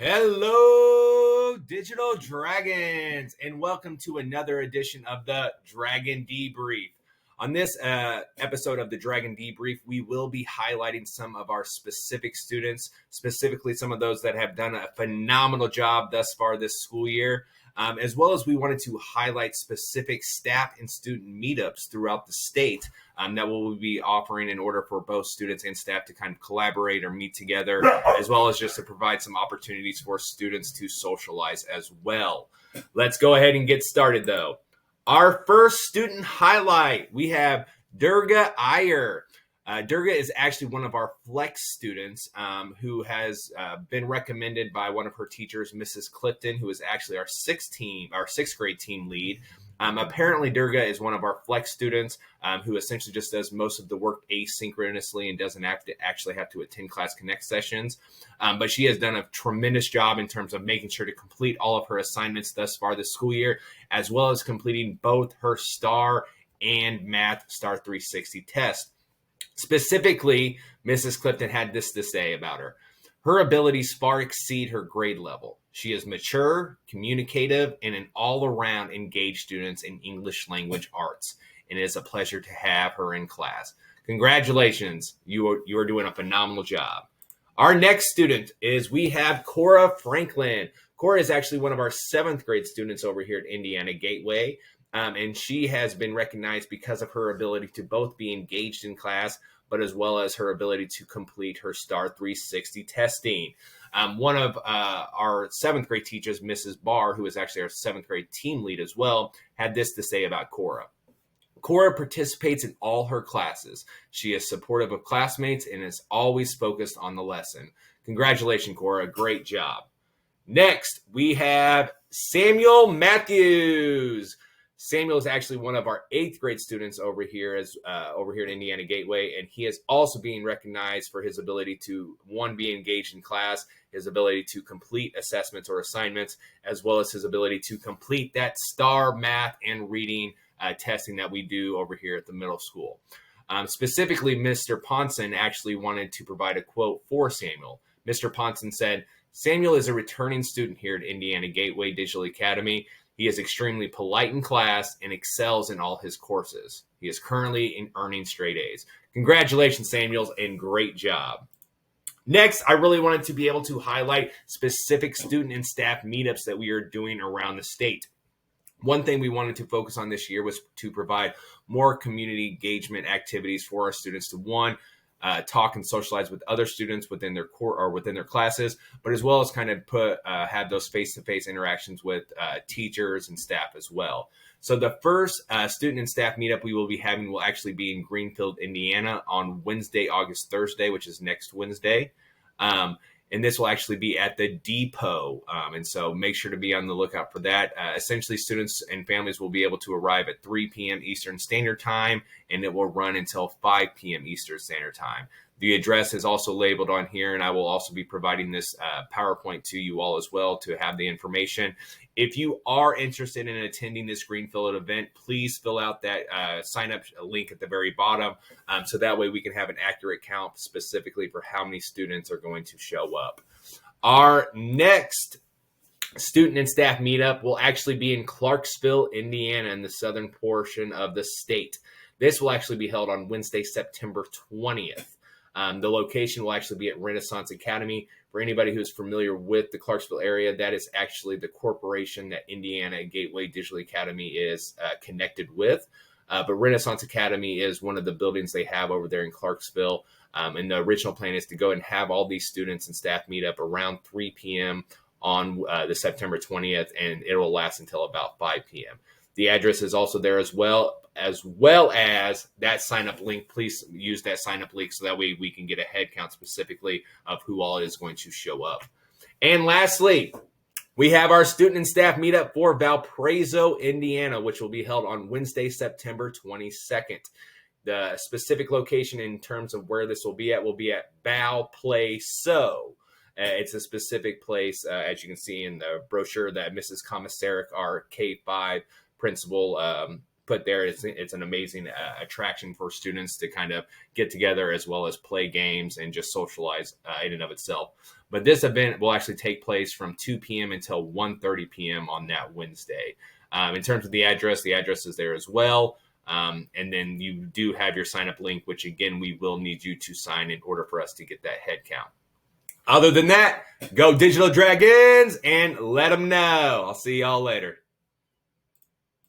Hello, Digital Dragons, and welcome to another edition of the Dragon Debrief. On this episode of the Dragon Debrief, we will be highlighting some of our specific students, specifically some of those that have done a phenomenal job thus far this school year, as well as we wanted to highlight specific staff and student meetups throughout the state that we'll be offering in order for both students and staff to kind of collaborate or meet together, as well as just to provide some opportunities for students to socialize as well. Let's go ahead and get started, though. Our first student highlight, we have Durga Iyer. Durga is actually one of our flex students who has been recommended by one of her teachers, Mrs. Clifton, who is actually our sixth grade team lead. Apparently, Durga is one of our flex students who essentially just does most of the work asynchronously and doesn't actually have to attend class connect sessions. But she has done a tremendous job in terms of making sure to complete all of her assignments thus far this school year, as well as completing both her STAR and Math STAR 360 tests. Specifically, Mrs. Clifton had this to say about her. Her abilities far exceed her grade level. She is mature, communicative, and an all-around engaged student in English language arts. And it is a pleasure to have her in class. Congratulations. You are doing a phenomenal job. Our next student we have Cora Franklin. Cora is actually one of our 7th grade students over here at Indiana Gateway. And she has been recognized because of her ability to both be engaged in class, but as well as her ability to complete her STAR 360 testing. One of our 7th grade teachers, Mrs. Barr, who is actually our 7th grade team lead as well, had this to say about Cora. Cora participates in all her classes. She is supportive of classmates and is always focused on the lesson. Congratulations, Cora. Great job. Next, we have Samuel Matthews. Samuel is actually one of our 8th grade students over here at Indiana Gateway, and he is also being recognized for his ability to, one, be engaged in class, his ability to complete assessments or assignments, as well as his ability to complete that STAR math and reading testing that we do over here at the middle school. Specifically, Mr. Ponson actually wanted to provide a quote for Samuel. Mr. Ponson said, "Samuel is a returning student here at Indiana Gateway Digital Academy. He is extremely polite in class and excels in all his courses. He is currently earning straight A's." Congratulations, Samuels, and great job. Next, I really wanted to be able to highlight specific student and staff meetups that we are doing around the state. One thing we wanted to focus on this year was to provide more community engagement activities for our students to, one, talk and socialize with other students within their core or within their classes, but as well as kind of have those face-to-face interactions with teachers and staff as well. So the first student and staff meetup we will be having will actually be in Greenfield, Indiana on Wednesday, August Thursday, which is next Wednesday. And this will actually be at the depot. And so make sure to be on the lookout for that. Essentially, students and families will be able to arrive at 3 p.m. Eastern Standard Time, and it will run until 5 p.m. Eastern Standard Time. The address is also labeled on here, and I will also be providing this PowerPoint to you all as well to have the information. If you are interested in attending this Greenfield event, please fill out that sign-up link at the very bottom so that way we can have an accurate count specifically for how many students are going to show up. Our next student and staff meetup will actually be in Clarksville, Indiana, in the southern portion of the state. This will actually be held on Wednesday, September 20th. The location will actually be at Renaissance Academy. For anybody who's familiar with the Clarksville area, that is actually the corporation that Indiana Gateway Digital Academy is connected with. But Renaissance Academy is one of the buildings they have over there in Clarksville. And the original plan is to go and have all these students and staff meet up around 3 p.m. on the September 20th, and it will last until about 5 p.m. The address is also there as well as that sign-up link. Please use that sign-up link so that way we can get a head count specifically of who all is going to show up. And lastly, we have our student and staff meetup for Valparaiso, Indiana, which will be held on Wednesday, September 22nd. The specific location in terms of where this will be at Valparaiso. It's a specific place, as you can see in the brochure that Mrs. Komisarek, our K-5 principal, put there. It's an amazing attraction for students to kind of get together as well as play games and just socialize in and of itself. But this event will actually take place from 2 p.m. until 1:30 p.m. on that Wednesday. In terms of the address is there as well. And then you do have your sign-up link, which, again, we will need you to sign in order for us to get that head count. Other than that, go Digital Dragons and let them know. I'll see y'all later.